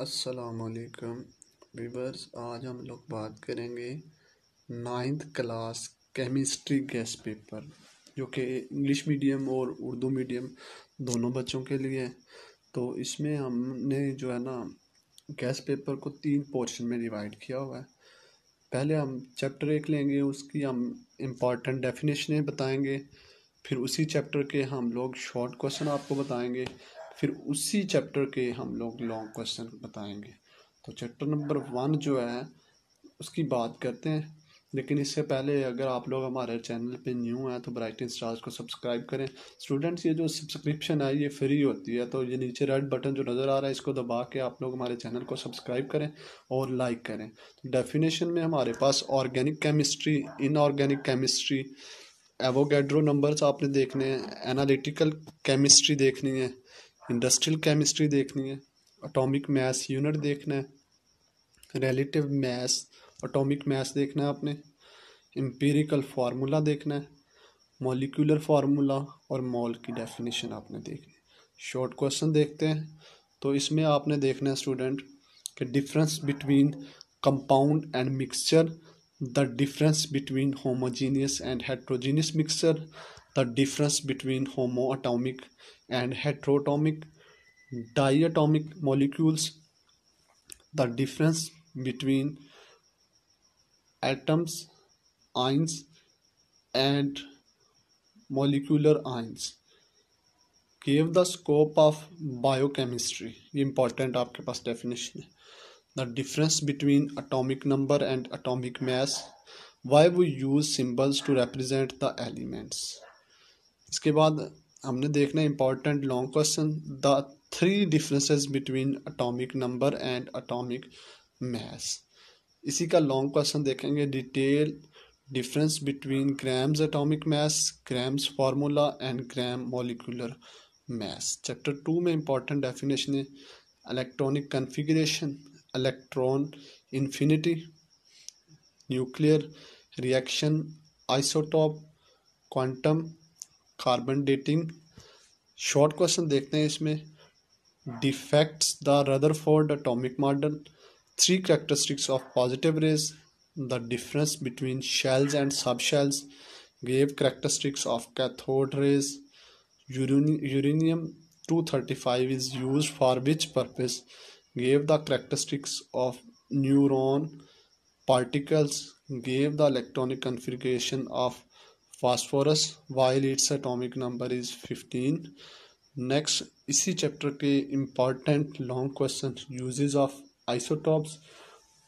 अस्सलामुअलैकुम व्यूअर्स। आज हम लोग बात करेंगे 9th class chemistry guest paper, जो कि इंग्लिश मीडियम और उर्दू मीडियम दोनों बच्चों के लिए है। तो इसमें हमने जो है ना गेस्ट पेपर को 3 पोर्शन में डिवाइड किया हुआ है। पहले हम चैप्टर 1 लेंगे, उसकी हम इम्पॉर्टेंट डेफिनेशनें बताएंगे। फिर उसी चैप्टर के हम लोग शॉर्ट क्वेश्चन आपको बताएंगे। फिर उसी चैप्टर के हम लोग लॉन्ग क्वेश्चन बताएंगे। तो चैप्टर नंबर 1 जो है उसकी बात करते हैं। लेकिन इससे पहले अगर आप लोग हमारे चैनल पे न्यू हैं तो ब्राइटन स्टार्स को सब्सक्राइब करें। स्टूडेंट्स, ये जो सब्सक्रिप्शन है ये फ्री होती है, तो ये नीचे रेड बटन जो नज़र आ रहा है इसको दबा के आप लोग हमारे चैनल को सब्सक्राइब करें और लाइक करें। तो डेफिनेशन में हमारे पास organic chemistry, inorganic chemistry, Avogadro numbers आपने देखने हैं, एनालिटिकल केमिस्ट्री देखनी है, इंडस्ट्रियल केमिस्ट्री देखनी है, एटॉमिक मास यूनिट देखना है, रिलेटिव मास एटॉमिक मास देखना है आपने, एम्पिरिकल फार्मूला देखना है, मॉलिक्यूलर फार्मूला और मॉल की डेफिनेशन आपने देखनी है। शॉर्ट क्वेश्चन देखते हैं। तो इसमें आपने देखना है स्टूडेंट कि difference between compound and mixture, the difference between homogeneous and heterogeneous mixture, the difference between homoatomic and heteroatomic diatomic molecules, the difference between atoms, ions and molecular ions, gave the scope of biochemistry। ये important आपके पास definition है। The difference between atomic number and atomic mass, why we use symbols to represent the elements। इसके बाद हमने देखना important long question, the 3 differences between atomic number and atomic mass। इसी का long question देखेंगे, detail difference between grams atomic mass, grams formula and gram molecular mass। chapter 2 में important definition है, electronic configuration, electron infinity, nuclear reaction, isotope, quantum, carbon dating. Short question देखते हैं इसमें, defects the Rutherford atomic model, 3 characteristics of positive raise, the difference between shells and सब shells, gave characteristics of cathode rays, uranium 235 is used for which purpose, gave the characteristics of neutron particles, gave the electronic configuration of phosphorus while its atomic number is 15। Next इसी chapter के important long question, uses of isotopes,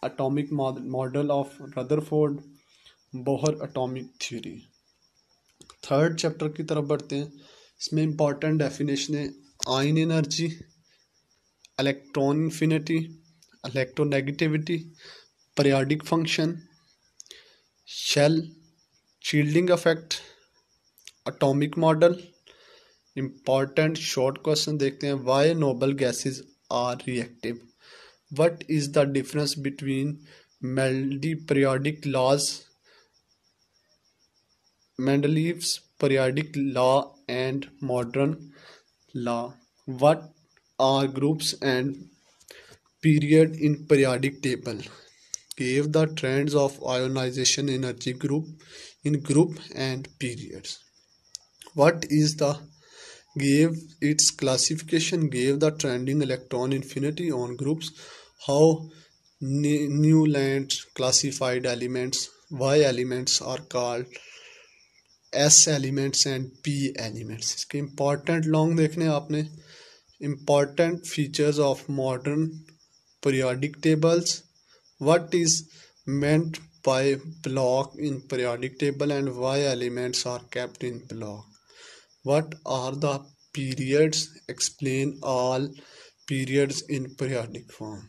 atomic model of Rutherford, Bohr atomic theory. Third chapter की तरफ बढ़ते हैं। इसमें important definition है, ion energy, electron affinity, electronegativity, periodic function, shell shielding effect, atomic model. Important short question देखते हैं, why noble gases are reactive, what is the difference between periodic laws, Mendeleev's periodic law and modern law, what are groups and period in periodic table, gave the trends of ionization energy in group and periods, what is the gave its classification, gave the trending electron infinity on groups, how Newland classified elements, why elements are called S elements and P elements. इसके important long देखने आपने, important features of modern periodic tables, what is meant by block in periodic table and why elements are kept in block, what are the periods, explain all periods in periodic form।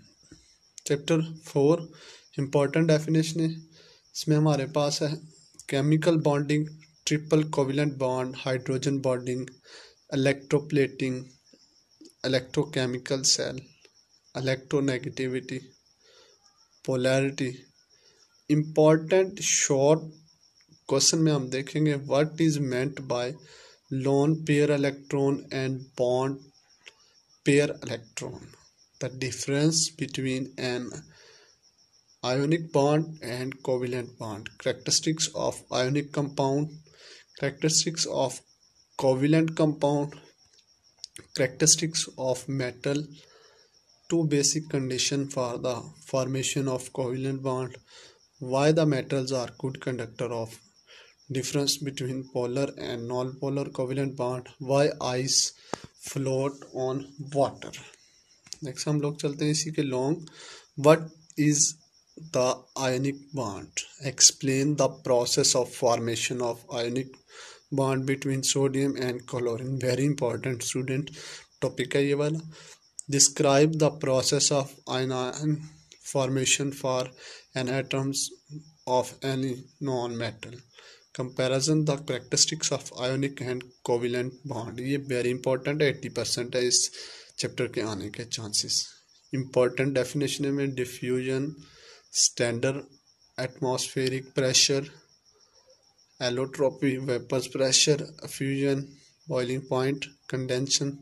Chapter 4 important definition है। इसमें हमारे पास है chemical bonding, triple covalent bond, hydrogen bonding, electroplating, electrochemical cell, electronegativity, polarity. Important short question में हम देखेंगे, what is meant by lone pair electron and bond pair electron, The difference between an ionic bond and covalent bond. Characteristics of ionic compound. Characteristics of covalent compound. Characteristics of metal. Two basic conditions for the formation of covalent bond. Why the metals are good conductor of. Difference between polar and non-polar covalent bond. Why ice float on water. Next हम लोग चलते हैं इसी के long. What is the ionic bond. Explain the process of formation of ionic bond between sodium and chlorine. Very important student topic है ये वाला. Describe the process of ion formation for an atoms of any non metal. Comparison the characteristics of ionic and covalent bond. ये very important है. 80% है इस chapter के आने के चांसेस. इंपॉर्टेंट डेफिनेशन में diffusion, standard atmospheric pressure, allotropy vapours pressure, fusion, boiling point, condensation,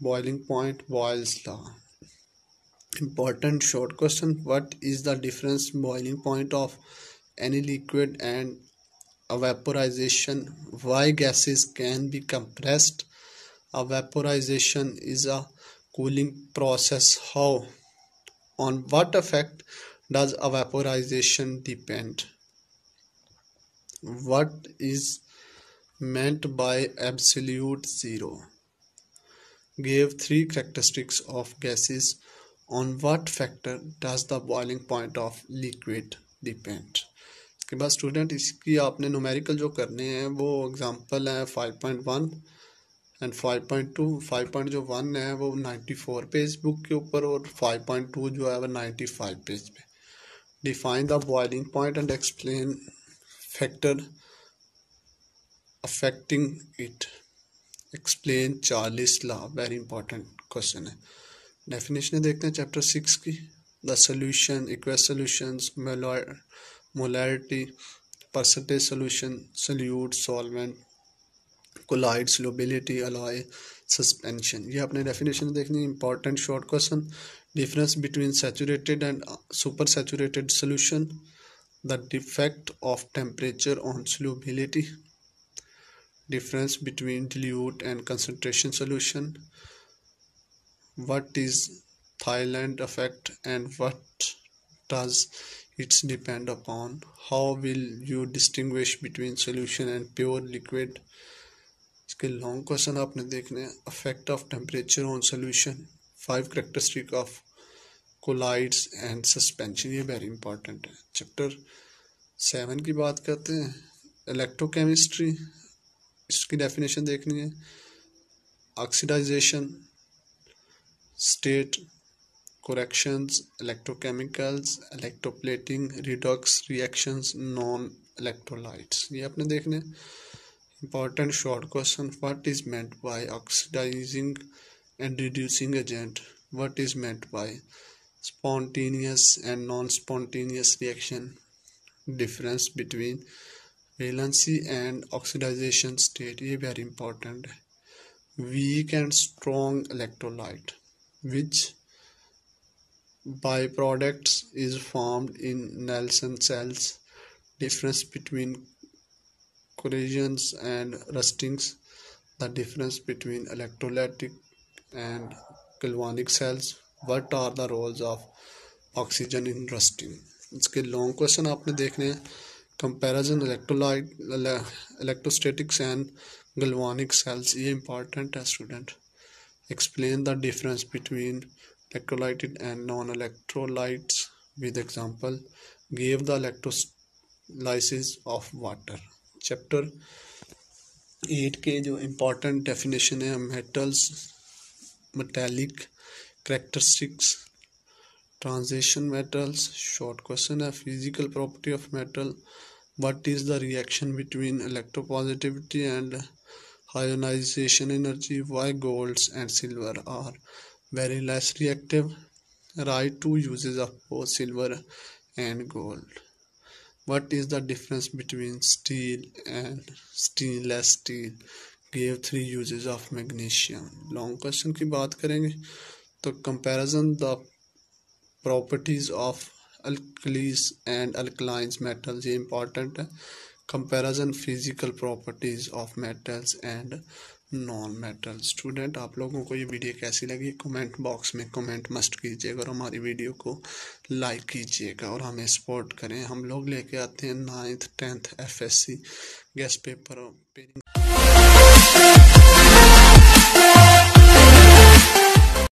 boiling point, Boyle's law. Important short question. What is the difference boiling point of any liquid and a vaporization. Why gases can be compressed. A vaporization is a cooling process. How, on what effect does a vaporization depend. What is meant by absolute zero. Give three characteristics of gases. On what factor does the boiling point of liquid depend. के बाद student इसकी आपने numerical जो करने हैं वो example है 5.1 and 5.2. 5.1 है वो 94 पेज बुक के ऊपर और 5.2 जो है वो 95 पेज पे. Define the boiling point and explain factor affecting it. Explain Charles law. Very important question है. डेफिनेशन देखते हैं चैप्टर 6 की. The solution, equals solutions, molarity, percentage solution, solute, solvent, collide, solubility, alloy, suspension. ये आपने definition देखनी. Important short question. Difference between saturated and super saturated solution. The defect of temperature on solubility. Difference between dilute and concentration solution. What is Thailand effect and what does it's depend upon. How will you distinguish between solution and pure liquid. इसके long question आपने देखने हैं. Affect of temperature on solution. 5 characteristic of colloids and suspension. ये very important है. Chapter 7 की बात करते हैं. इलेक्ट्रोकेमिस्ट्री. इसकी डेफिनेशन देखनी है. Oxidisation, state corrections, electrochemicals, electroplating, redox reactions, non electrolytes. ये आपने देखने. important short question. What is meant by oxidizing and reducing agent. What is meant by spontaneous and non-spontaneous reaction. difference between valency and oxidization state. ये very important है. weak and strong electrolyte. which byproducts is formed in Nelson cells. Difference between corrosions and rustings. The difference between electrolytic and galvanic cells. What are the roles of oxygen in rusting. इसके long question आपने देखने हैं. Comparison electrolyte, electrostatics and galvanic cells. ये important है student. Explain the difference between electrolyted and non-electrolytes with example. Give the electrolysis of water. Chapter 8 के जो important definition है. metals, metallic characteristics, transition metals. short question है. physical property of metal. what is the reaction between electropositivity and ionization energy. why golds and silver are very less reactive. Write 2 uses of both silver and gold. What is the difference between steel and stainless steel. Give 3 uses of magnesium. Long question की बात करेंगे तो comparison the properties of alkalis and alkalines metals, ये important है। Comparison physical properties of metals and non metal. Student, आप लोगों को ये वीडियो कैसी लगी कमेंट बॉक्स में कमेंट मस्ट कीजिएगा और हमारी वीडियो को लाइक कीजिएगा और हमें सपोर्ट करें। हम लोग लेके आते हैं 9th 10th FSC guest paper